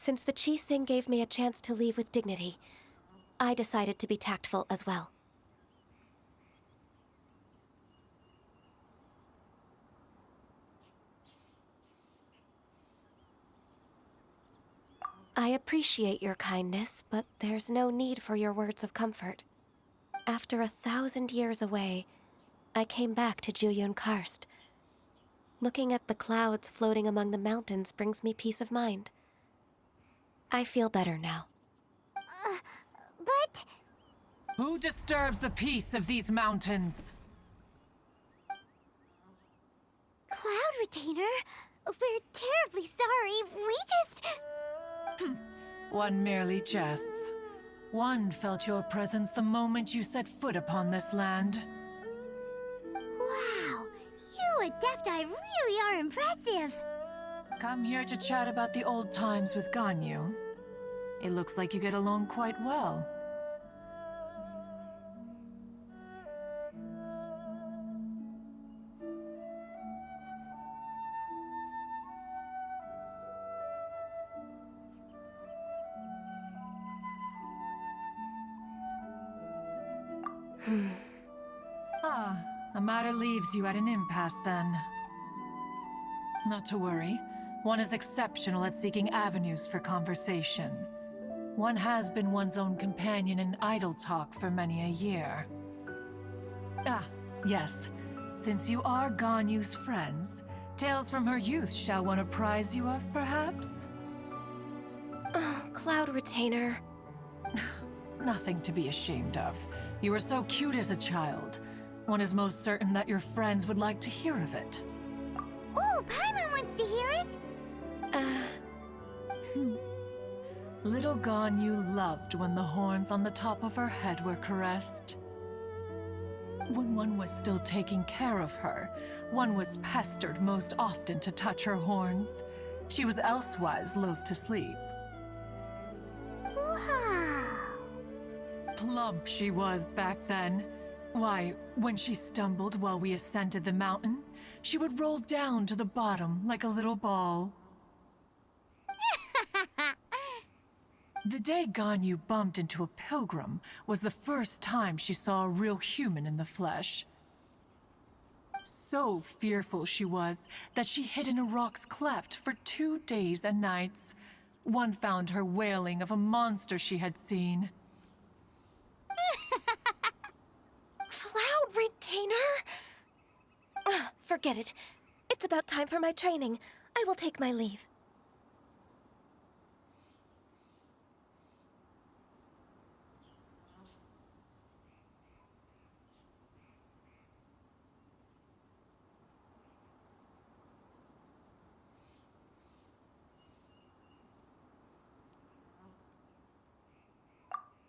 Since the Chi-Sing gave me a chance to leave with dignity, I decided to be tactful as well. I appreciate your kindness, but there's no need for your words of comfort. After 1,000 years away, I came back to Jueyun Karst. Looking at the clouds floating among the mountains brings me peace of mind. I feel better now. But... Who disturbs the peace of these mountains? Cloud Retainer, we're terribly sorry. We just... One merely jests. One felt your presence the moment you set foot upon this land. Wow, you Adepti really are impressive. Come here to chat about the old times with Ganyu. It looks like you get along quite well. A matter leaves you at an impasse then. Not to worry. One is exceptional at seeking avenues for conversation. One has been one's own companion in idle talk for many a year. Ah, yes. Since you are Ganyu's friends, tales from her youth shall one apprise you of, perhaps? Oh, Cloud Retainer. Nothing to be ashamed of. You were so cute as a child. One is most certain that your friends would like to hear of it. Oh, Paimon wants to hear it. Little Ganyu loved when the horns on the top of her head were caressed. When one was still taking care of her, one was pestered most often to touch her horns. She was elsewise loath to sleep. Wow. Plump she was back then. Why, when she stumbled while we ascended the mountain, she would roll down to the bottom like a little ball. The day Ganyu bumped into a pilgrim was the first time she saw a real human in the flesh. So fearful she was that she hid in a rock's cleft for 2 days and nights. One found her wailing of a monster she had seen. Cloud Retainer? Forget it. It's about time for my training. I will take my leave.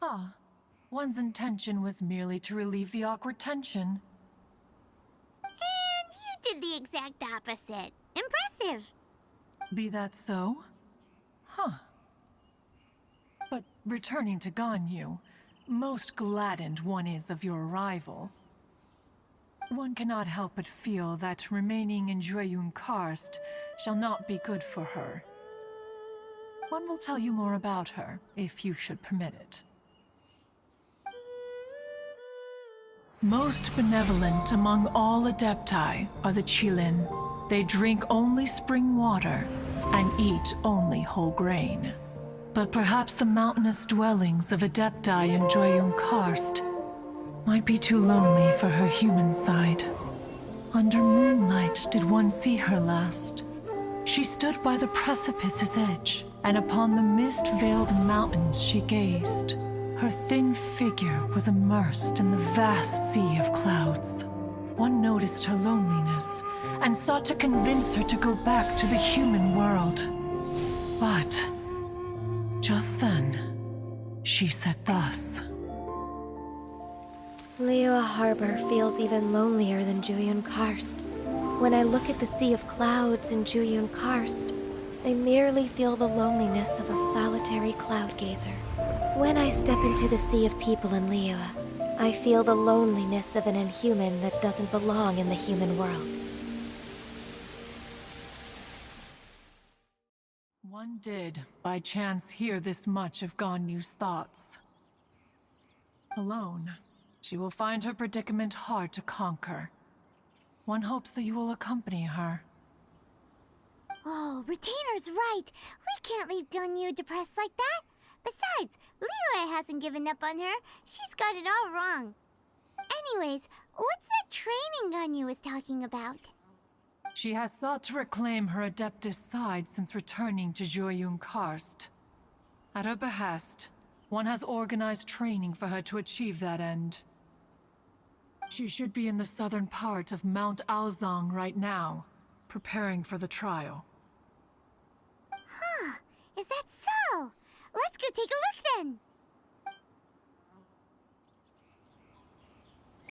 Ah, one's intention was merely to relieve the awkward tension. And you did the exact opposite. Impressive. Be that so? Huh. But returning to Ganyu, most gladdened one is of your arrival. One cannot help but feel that remaining in Jueyun Karst shall not be good for her. One will tell you more about her, if you should permit it. Most benevolent among all Adepti are the Qilin. They drink only spring water and eat only whole grain. But perhaps the mountainous dwellings of Adepti in Jueyun Karst might be too lonely for her human side. Under moonlight did one see her last. She stood by the precipice's edge, and upon the mist-veiled mountains she gazed. Her thin figure was immersed in the vast sea of clouds. One noticed her loneliness and sought to convince her to go back to the human world. But just then, she said thus. Liyue Harbor feels even lonelier than Jueyun Karst. When I look at the sea of clouds in Jueyun Karst, I merely feel the loneliness of a solitary cloud gazer. When I step into the sea of people in Liyue, I feel the loneliness of an inhuman that doesn't belong in the human world. One did, by chance, hear this much of Ganyu's thoughts. Alone, she will find her predicament hard to conquer. One hopes that you will accompany her. Oh, Retainer's right. We can't leave Ganyu depressed like that. Besides, Liyue hasn't given up on her. She's got it all wrong. Anyways, what's that training Ganyu was talking about? She has sought to reclaim her Adeptus side since returning to Jueyun Karst. At her behest, one has organized training for her to achieve that end. She should be in the southern part of Mount Aozang right now, preparing for the trial. Huh, is that so? Let's go take a look then!